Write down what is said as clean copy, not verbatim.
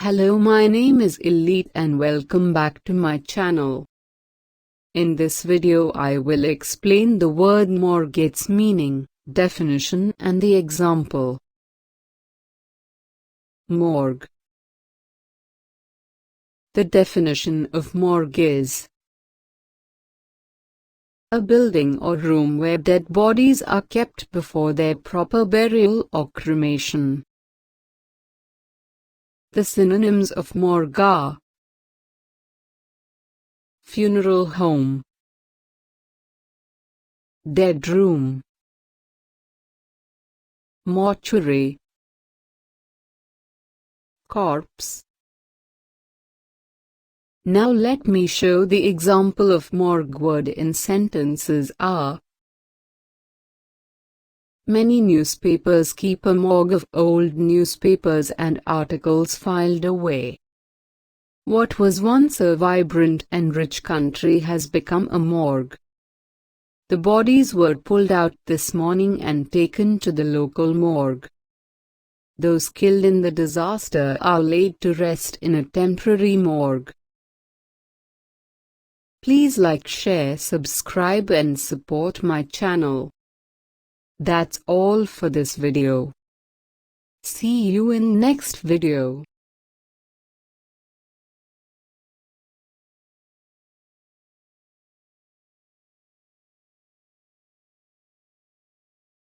Hello, my name is Elite and welcome back to my channel. In this video I will explain the word morgue, its meaning, definition and the example. Morgue. The definition of morgue is a building or room where dead bodies are kept before their proper burial or cremation. The synonyms of morgue are funeral home, dead room, mortuary, corpse. Now let me show the example of morgue word in sentences are: many newspapers keep a morgue of old newspapers and articles filed away. What was once a vibrant and rich country has become a morgue. The bodies were pulled out this morning and taken to the local morgue. Those killed in the disaster are laid to rest in a temporary morgue. Please like, share, subscribe and support my channel. That's all for this video. See you in next video.